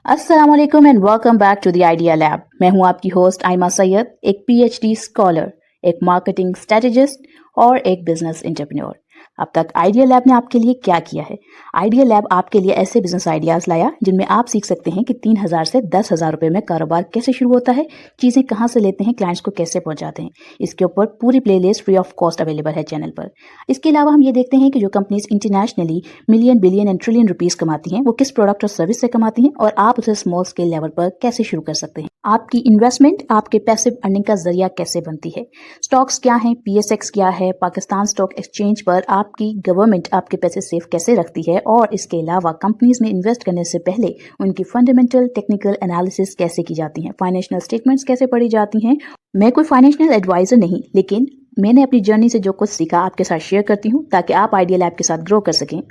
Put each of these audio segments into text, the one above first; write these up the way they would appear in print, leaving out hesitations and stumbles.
अस्सलाम वालेकुम and welcome back to the idea lab. मैं हूं आपकी होस्ट आयमा सैयद, एक पीएचडी स्कॉलर, एक मार्केटिंग स्ट्रेटेजिस्ट और एक बिजनेस एंटरप्रेन्योर। अब तक आइडिया लैब ने आपके लिए क्या किया है? आइडिया लैब आपके लिए ऐसे बिजनेस आइडियाज लाया जिनमें आप सीख सकते हैं कि 3,000 से 10,000 रुपए में कारोबार कैसे शुरू होता है, चीजें कहां से लेते हैं, क्लाइंट्स को कैसे पहुंचाते हैं। इसके ऊपर पूरी playlist free of cost available है चैनल पर। इसके अलावा हम ये देखते हैं कि जो companies internationally million, billion and trillion rupees कमाती हैं, वो किस प्रोडक्ट और सर्विस से कमाती हैं और आप उसे स्मॉल स्केल लेवल पर कैसे शुरू कर सकते हैं। आपकी इन्वेस्टमेंट आपके पैसिव अर्निंग का जरिया कैसे बनती है। स्टॉक्स क्या हैं, पीएसएक्स क्या है, पाकिस्तान स्टॉक एक्सचेंज पर आपकी गवर्नमेंट आपके पैसे सेफ कैसे रखती है, और इसके अलावा कंपनीज में इन्वेस्ट करने से पहले उनकी फंडामेंटल टेक्निकल एनालिसिस कैसे की जाती है, फाइनेंशियल स्टेटमेंट्स कैसे पढ़ी जाती हैं। मैं कोई फाइनेंशियल एडवाइजर नहीं, लेकिन मैंने अपनी जर्नी से जो कुछ सीखा आपके साथ शेयर करती हूँ ताकि आप आइडिया लैब के साथ ग्रो कर सकें।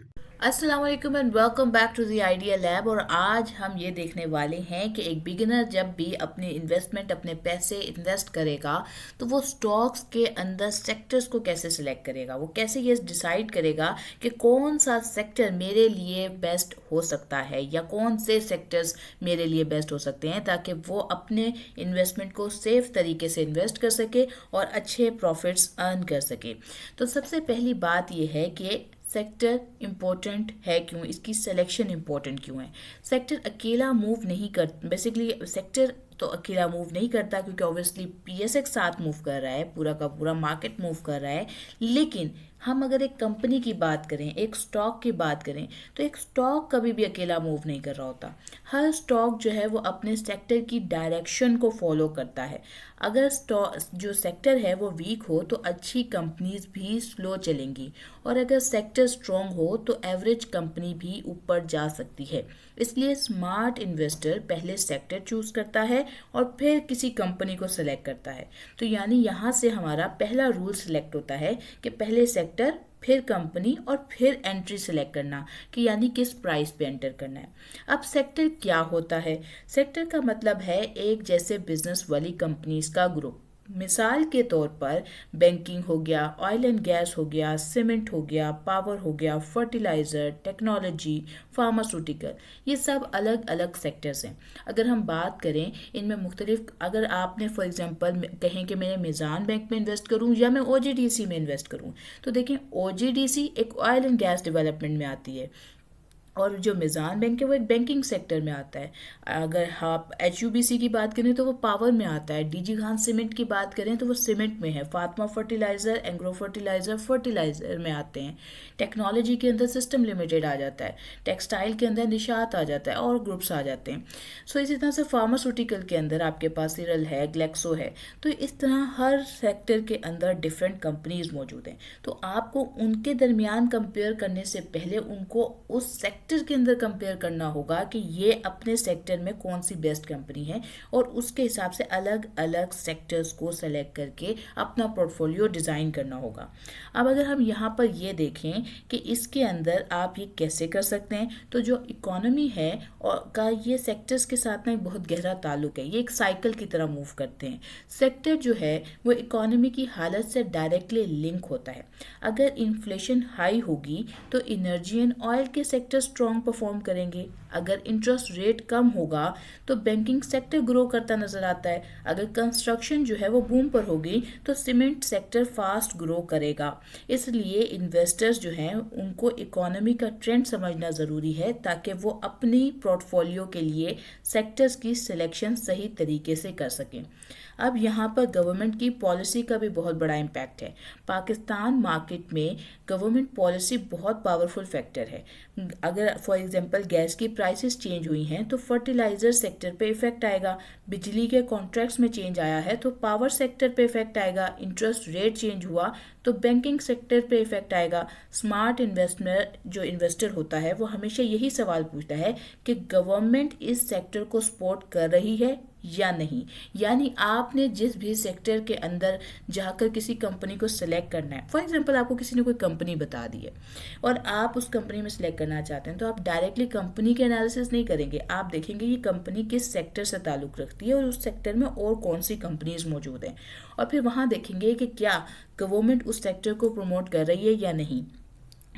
अस्सलाम वालेकुम and welcome back to the idea lab. और आज हम ये देखने वाले हैं कि एक बिगिनर जब भी अपने इन्वेस्टमेंट, अपने पैसे इन्वेस्ट करेगा तो वो स्टॉक्स के अंदर सेक्टर्स को कैसे सिलेक्ट करेगा, वो कैसे ये डिसाइड करेगा कि कौन सा सेक्टर मेरे लिए बेस्ट हो सकता है या कौन से सेक्टर्स मेरे लिए बेस्ट हो सकते हैं, ताकि वो अपने इन्वेस्टमेंट को सेफ तरीके से इन्वेस्ट कर सके और अच्छे प्रॉफिट्स अर्न कर सके। तो सबसे पहली बात ये है कि सेक्टर इम्पोर्टेंट है क्यों, इसकी सिलेक्शन इम्पोर्टेंट क्यों है। सेक्टर अकेला मूव नहीं कर, बेसिकली सेक्टर तो अकेला मूव नहीं करता क्योंकि ऑब्वियसली पीएसएक्स साथ मूव कर रहा है, पूरा का पूरा मार्केट मूव कर रहा है। लेकिन हम अगर एक कंपनी की बात करें, एक स्टॉक की बात करें, तो एक स्टॉक कभी भी अकेला मूव नहीं कर रहा होता। हर स्टॉक जो है वो अपने सेक्टर की डायरेक्शन को फॉलो करता है। अगर स्टॉक जो सेक्टर है वो वीक हो तो अच्छी कंपनीज भी स्लो चलेंगी, और अगर सेक्टर स्ट्रॉन्ग हो तो एवरेज कंपनी भी ऊपर जा सकती है। इसलिए स्मार्ट इन्वेस्टर पहले सेक्टर चूज करता है और फिर किसी कंपनी को सिलेक्ट करता है। तो यानी यहाँ से हमारा पहला रूल सिलेक्ट होता है कि पहले सेक्टर, फिर कंपनी और फिर एंट्री सिलेक्ट करना, कि यानी किस प्राइस पे एंटर करना है। अब सेक्टर क्या होता है? सेक्टर का मतलब है एक जैसे बिजनेस वाली कंपनीज का ग्रुप। मिसाल के तौर पर बैंकिंग हो गया, ऑयल एंड गैस हो गया, सीमेंट हो गया, पावर हो गया, फर्टिलाइज़र, टेक्नोलॉजी, फार्मास्यूटिकल, ये सब अलग अलग सेक्टर्स हैं। अगर हम बात करें इनमें मुख्तलिफ, अगर आपने फॉर एग्जांपल कहें कि मैं मीज़ान बैंक में इन्वेस्ट करूं या मैं ओजीडीसी में इन्वेस्ट करूं, तो देखें ओजीडीसी एक ऑयल एंड गैस डेवलपमेंट में आती है और जो मीज़ान बैंक है वो एक बैंकिंग सेक्टर में आता है। अगर आप एचयूबीसी की बात करें तो वो पावर में आता है। डीजी खान सीमेंट की बात करें तो वो सीमेंट में है। Fatima fertiliser, Engro fertiliser, fertiliser में आते हैं। टेक्नोलॉजी के अंदर सिस्टम लिमिटेड आ जाता है। टेक्सटाइल के अंदर निशात आ जाता है और ग्रुप्स आ जाते हैं। सो इसी तरह से फार्मास्यूटिकल के अंदर आपके पास सीरल है, ग्लेक्सो है। तो इस तरह हर सेक्टर के अंदर डिफरेंट कंपनीज मौजूद हैं। तो आपको उनके दरमियान कंपेयर करने से पहले उनको उस सेक्टर के अंदर कंपेयर करना होगा कि ये अपने सेक्टर में कौन सी बेस्ट कंपनी है, और उसके हिसाब से अलग अलग सेक्टर्स को सेलेक्ट करके अपना पोर्टफोलियो डिज़ाइन करना होगा। अब अगर हम यहाँ पर ये देखें कि इसके अंदर आप ये कैसे कर सकते हैं, तो जो इकोनॉमी है और का ये सेक्टर्स के साथ ना एक बहुत गहरा ताल्लुक है। ये एक साइकिल की तरह मूव करते हैं। सेक्टर जो है वो इकोनॉमी की हालत से डायरेक्टली लिंक होता है। अगर इन्फ्लेशन हाई होगी तो एनर्जी एंड ऑयल के सेक्टर स्ट्रॉन्ग परफॉर्म करेंगे। अगर इंटरेस्ट रेट कम होगा तो बैंकिंग सेक्टर ग्रो करता नजर आता है। अगर कंस्ट्रक्शन जो है वो बूम पर होगी तो सीमेंट सेक्टर फास्ट ग्रो करेगा। इसलिए इन्वेस्टर्स जो हैं उनको इकोनॉमी का ट्रेंड समझना ज़रूरी है ताकि वो अपनी पोर्टफोलियो के लिए सेक्टर्स की सिलेक्शन सही तरीके से कर सकें। अब यहाँ पर गवर्नमेंट की पॉलिसी का भी बहुत बड़ा इम्पैक्ट है। पाकिस्तान मार्केट में गवर्नमेंट पॉलिसी बहुत पावरफुल फैक्टर है। अगर फॉर एग्जांपल गैस की प्राइसेस चेंज हुई हैं तो फर्टिलाइज़र सेक्टर पे इफेक्ट आएगा। बिजली के कॉन्ट्रैक्ट्स में चेंज आया है तो पावर सेक्टर पे इफेक्ट आएगा। इंटरेस्ट रेट चेंज हुआ तो बैंकिंग सेक्टर पे इफेक्ट आएगा। स्मार्ट इन्वेस्टर जो इन्वेस्टर होता है वो हमेशा यही सवाल पूछता है कि गवर्नमेंट इस सेक्टर को सपोर्ट कर रही है या नहीं। यानी आपने जिस भी सेक्टर के अंदर जाकर किसी कंपनी को सिलेक्ट करना है, फॉर एग्जांपल आपको किसी ने कोई कंपनी बता दी है और आप उस कंपनी में सिलेक्ट करना चाहते हैं, तो आप डायरेक्टली कंपनी के एनालिसिस नहीं करेंगे। आप देखेंगे ये कंपनी किस सेक्टर से ताल्लुक़ रखती है और उस सेक्टर में और कौन सी कंपनीज मौजूद हैं, और फिर वहाँ देखेंगे कि क्या गवर्नमेंट उस सेक्टर को प्रमोट कर रही है या नहीं।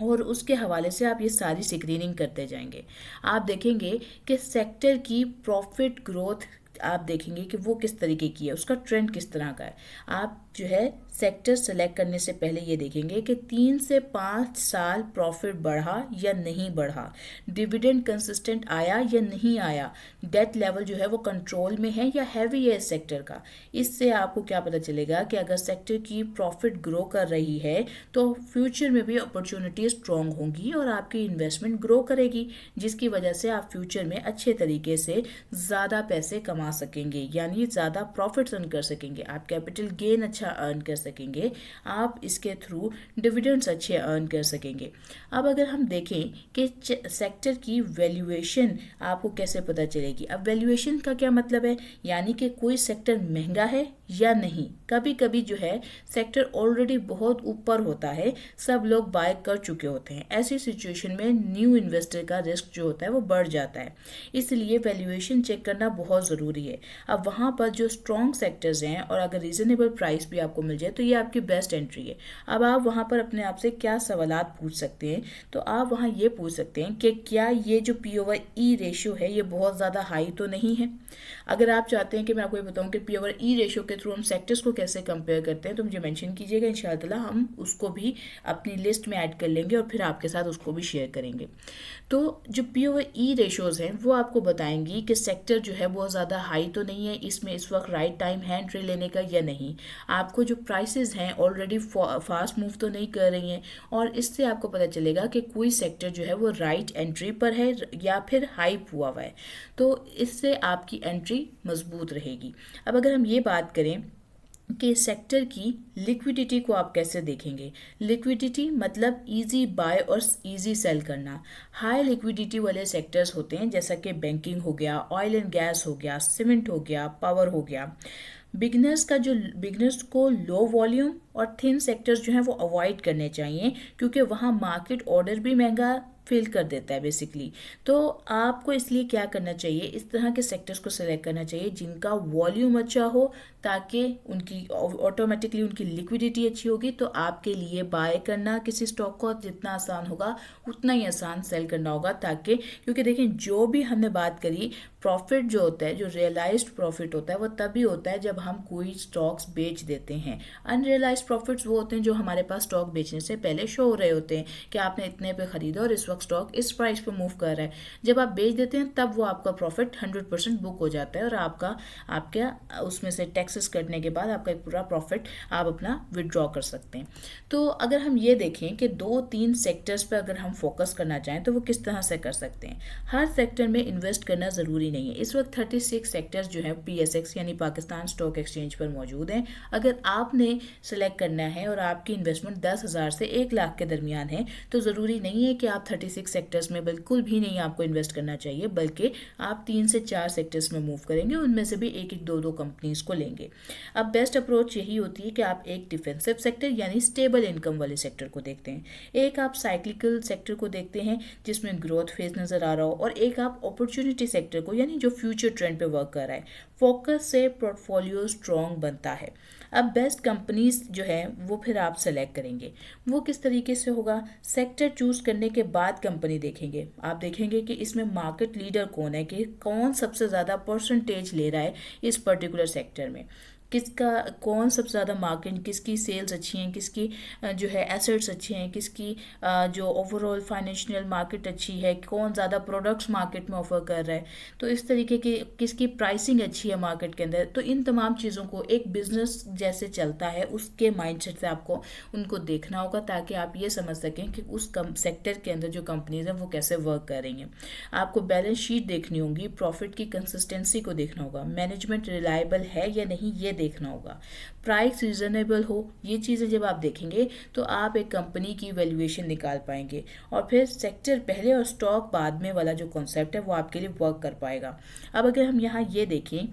और उसके हवाले से आप ये सारी स्क्रीनिंग करते जाएंगे। आप देखेंगे कि सेक्टर की प्रॉफिट ग्रोथ आप देखेंगे कि वो किस तरीके की है, उसका ट्रेंड किस तरह का है। आप जो है सेक्टर सेलेक्ट करने से पहले ये देखेंगे कि 3 से 5 साल प्रॉफिट बढ़ा या नहीं बढ़ा, डिविडेंड कंसिस्टेंट आया या नहीं आया, डेट लेवल जो है वो कंट्रोल में है या हैवी है इस सेक्टर का। इससे आपको क्या पता चलेगा कि अगर सेक्टर की प्रॉफिट ग्रो कर रही है तो फ्यूचर में भी अपॉर्चुनिटी स्ट्रॉन्ग होंगी और आपकी इन्वेस्टमेंट ग्रो करेगी, जिसकी वजह से आप फ्यूचर में अच्छे तरीके से ज़्यादा पैसे कमा सकेंगे, यानी ज़्यादा प्रॉफिट्स अर्न कर सकेंगे, आप कैपिटल गेन अच्छा अर्न कर सकेंगे, आप इसके थ्रू डिविडेंड्स अच्छे अर्न कर सकेंगे। अब अगर हम देखें कि सेक्टर की वैल्यूएशन आपको कैसे पता चलेगी। अब वैल्यूएशन का क्या मतलब है, यानी कि कोई सेक्टर महंगा है या नहीं। कभी कभी जो है सेक्टर ऑलरेडी बहुत ऊपर होता है, सब लोग बाय कर चुके होते हैं, ऐसी सिचुएशन में न्यू इन्वेस्टर का रिस्क जो होता है वो बढ़ जाता है, इसलिए वैल्यूएशन चेक करना बहुत ज़रूरी है। अब वहाँ पर जो स्ट्रॉन्ग सेक्टर्स हैं और अगर रीजनेबल प्राइस भी आपको मिल जाए तो ये आपकी बेस्ट एंट्री है। अब आप वहाँ पर अपने आप से क्या सवालात पूछ सकते हैं, तो आप वहाँ ये पूछ सकते हैं कि क्या ये जो P/E रेशियो है ये बहुत ज़्यादा हाई तो नहीं है। अगर आप चाहते हैं कि मैं आपको ये बताऊं कि P/E रेशियो के थ्रू हम सेक्टर्स को कैसे कंपेयर करते हैं तो मुझे मेंशन कीजिएगा, इंशाल्लाह हम उसको भी अपनी लिस्ट में ऐड कर लेंगे और फिर आपके साथ उसको भी शेयर करेंगे। तो जो P/E रेशियोज हैं वो आपको बताएंगी कि सेक्टर जो है बहुत ज़्यादा हाई तो नहीं है, इसमें इस वक्त राइट टाइम है एंट्री लेने का या नहीं, आपको जो प्राइसेस हैं ऑलरेडी फास्ट मूव तो नहीं कर रही हैं, और इससे आपको पता चलेगा कि कोई सेक्टर जो है वो राइट एंट्री पर है या फिर हाइप हुआ हुआ है, तो इससे आपकी एंट्री मजबूत रहेगी। अब अगर हम ये बात करें कि सेक्टर की लिक्विडिटी को आप कैसे देखेंगे। लिक्विडिटी मतलब इजी बाय और इजी सेल करना। हाई लिक्विडिटी वाले सेक्टर्स होते हैं जैसा कि बैंकिंग हो गया, ऑयल एंड गैस हो गया, सीमेंट हो गया, पावर हो गया। बिगनर्स को लो वॉल्यूम और थिन सेक्टर्स जो हैं वो अवॉइड करने चाहिए, क्योंकि वहाँ मार्केट ऑर्डर भी महंगा फेल कर देता है बेसिकली। तो आपको इसलिए क्या करना चाहिए, इस तरह के सेक्टर्स को सिलेक्ट करना चाहिए जिनका वॉल्यूम अच्छा हो, ताकि उनकी ऑटोमेटिकली उनकी लिक्विडिटी अच्छी होगी, तो आपके लिए बाय करना किसी स्टॉक को जितना आसान होगा उतना ही आसान सेल करना होगा, ताकि क्योंकि देखें जो भी हमने बात करी, प्रॉफिट जो होता है, जो रियलाइज्ड प्रॉफिट होता है वो तभी होता है जब हम कोई स्टॉक्स बेच देते हैं। अनरियलाइज्ड प्रॉफिट्स वो होते हैं जो हमारे पास स्टॉक बेचने से पहले शो हो रहे होते हैं कि आपने इतने पे खरीदा और इस वक्त स्टॉक इस प्राइस पे मूव कर रहा है। जब आप बेच देते हैं तब वो आपका प्रॉफिट 100% बुक हो जाता है और आपका उसमें से टैक्सेस कटने के बाद आपका एक पूरा प्रॉफिट आप अपना विड्रॉ कर सकते हैं। तो अगर हम ये देखें कि 2-3 सेक्टर्स पर अगर हम फोकस करना चाहें तो वो किस तरह से कर सकते हैं। हर सेक्टर में इन्वेस्ट करना ज़रूरी नहीं है। इस वक्त 36 सेक्टर्स जो है PSX यानी पाकिस्तान स्टॉक एक्सचेंज पर मौजूद हैं। अगर आपने सेलेक्ट करना है और आपकी इन्वेस्टमेंट 10,000 से 1 लाख के दरमियान है तो ज़रूरी नहीं है कि आप 36 सेक्टर्स में बिल्कुल भी नहीं आपको इन्वेस्ट करना चाहिए, बल्कि आप 3 से 4 सेक्टर्स में मूव करेंगे, उनमें से भी एक एक 2-2 कंपनीज को लेंगे। अब बेस्ट अप्रोच यही होती है कि आप एक डिफेंसिव सेक्टर यानी स्टेबल इनकम वाले सेक्टर को देखते हैं, एक आप साइक्लिकल सेक्टर को देखते हैं जिसमें ग्रोथ फेज नज़र आ रहा हो, और एक आप अपॉर्चुनिटी सेक्टर को यानी जो फ्यूचर ट्रेंड पे वर्क कर रहा है। फोकस से पोर्टफोलियो स्ट्रॉन्ग बनता है। अब बेस्ट कंपनीज जो है वो फिर आप सेलेक्ट करेंगे। वो किस तरीके से होगा, सेक्टर चूज करने के बाद कंपनी देखेंगे। आप देखेंगे कि इसमें मार्केट लीडर कौन है, कि कौन सबसे ज़्यादा परसेंटेज ले रहा है इस पर्टिकुलर सेक्टर में, किसका कौन सबसे ज़्यादा मार्केट, किसकी सेल्स अच्छी हैं, किसकी जो है एसेट्स अच्छे हैं, किसकी जो ओवरऑल फाइनेंशियल मार्केट अच्छी है, कौन ज़्यादा प्रोडक्ट्स मार्केट में ऑफर कर रहा है, तो इस तरीके की किसकी प्राइसिंग अच्छी है मार्केट के अंदर। तो इन तमाम चीज़ों को एक बिजनेस जैसे चलता है उसके माइंडसेट से आपको उनको देखना होगा, ताकि आप ये समझ सकें कि उस सेक्टर के अंदर जो कंपनीज हैं वो कैसे वर्क कर रही हैं। आपको बैलेंस शीट देखनी होगी, प्रॉफिट की कंसिस्टेंसी को देखना होगा, मैनेजमेंट रिलायबल है या नहीं ये देखना होगा, प्राइस रीजनेबल हो। ये चीज़ें जब आप देखेंगे तो आप एक कंपनी की वैल्यूएशन निकाल पाएंगे, और फिर सेक्टर पहले और स्टॉक बाद में वाला जो कॉन्सेप्ट है वो आपके लिए वर्क कर पाएगा। अब अगर हम यहाँ ये देखें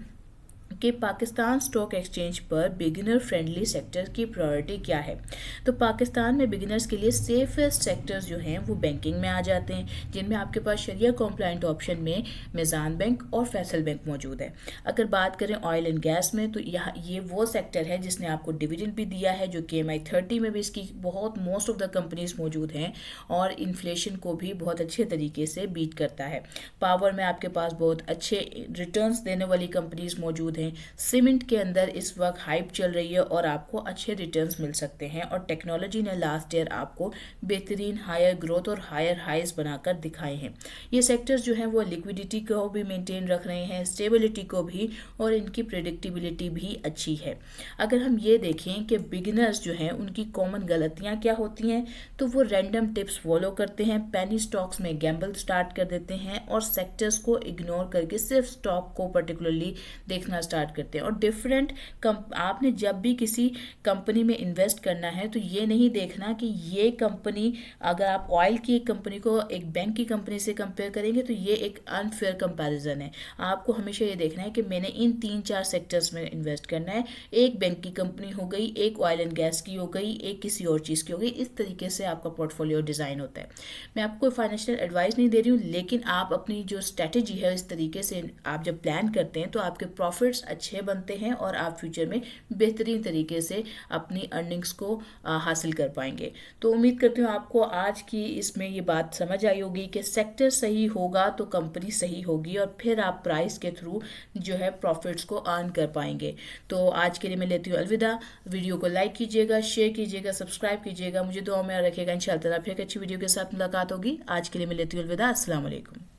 कि पाकिस्तान स्टॉक एक्सचेंज पर बिगिनर फ्रेंडली सेक्टर की प्रायोरिटी क्या है। तो पाकिस्तान में बिगिनर्स के लिए सेफेस्ट सेक्टर्स जो हैं वो बैंकिंग में आ जाते हैं, जिनमें आपके पास शरिया कॉम्प्लाइंट ऑप्शन में मिज़ान बैंक और फैसल बैंक मौजूद है। अगर बात करें ऑयल एंड गैस में, तो यहाँ ये वो सेक्टर है जिसने आपको डिविडेंड भी दिया है, जो कि MI30 में भी इसकी बहुत मोस्ट ऑफ द कंपनीज मौजूद हैं और इन्फ्लेशन को भी बहुत अच्छे तरीके से बीट करता है। पावर में आपके पास बहुत अच्छे रिटर्न्स देने वाली कंपनीज मौजूद हैं। सीमेंट के अंदर इस वक्त हाइप चल रही है और आपको अच्छे रिटर्न्स मिल सकते हैं। और टेक्नोलॉजी ने लास्ट ईयर आपको बेहतरीन हायर ग्रोथ और हायर हाइज बनाकर दिखाए हैं। ये सेक्टर्स जो हैं वो लिक्विडिटी को भी मेंटेन रख रहे हैं, स्टेबिलिटी को भी, और इनकी प्रेडिक्टिबिलिटी भी अच्छी है। अगर हम ये देखें कि बिगिनर्स जो हैं उनकी कॉमन गलतियाँ क्या होती हैं, तो वो रैंडम टिप्स फॉलो करते हैं, पेनी स्टॉक्स में गैम्बल स्टार्ट कर देते हैं और सेक्टर्स को इग्नोर करके सिर्फ स्टॉक को पर्टिकुलरली देखना स्टार्ट करते हैं। और डिफरेंट आपने जब भी किसी कंपनी में इन्वेस्ट करना है तो ये नहीं देखना कि ये कंपनी, अगर आप ऑयल की एक कंपनी को एक बैंक की कंपनी से कंपेयर करेंगे तो ये एक अनफेयर कंपैरिजन है। आपको हमेशा ये देखना है कि मैंने इन 3-4 सेक्टर्स में इन्वेस्ट करना है, एक बैंक की कंपनी हो गई, एक ऑयल एंड गैस की हो गई, एक किसी और चीज़ की हो गई। इस तरीके से आपका पोर्टफोलियो डिज़ाइन होता है। मैं आपको फाइनेंशियल एडवाइस नहीं दे रही हूँ, लेकिन आप अपनी जो स्ट्रैटेजी है इस तरीके से आप जब प्लान करते हैं तो आपके प्रॉफिट्स अच्छे बनते हैं और आप फ्यूचर में बेहतरीन तरीके से अपनी अर्निंग्स को हासिल कर पाएंगे। तो उम्मीद करती हूँ आपको आज की इसमें ये बात समझ आई होगी कि सेक्टर सही होगा तो कंपनी सही होगी और फिर आप प्राइस के थ्रू जो है प्रॉफिट्स को अर्न कर पाएंगे। तो आज के लिए मैं लेती हूँ अलविदा। वीडियो को लाइक कीजिएगा, शेयर कीजिएगा, सब्सक्राइब कीजिएगा, मुझे दुआ में रखिएगा। इंशाअल्लाह फिर एक अच्छी वीडियो के साथ मुलाकात होगी। आज के लिए मैं लेती हूँ अलविदा। अस्सलाम वालेकुम।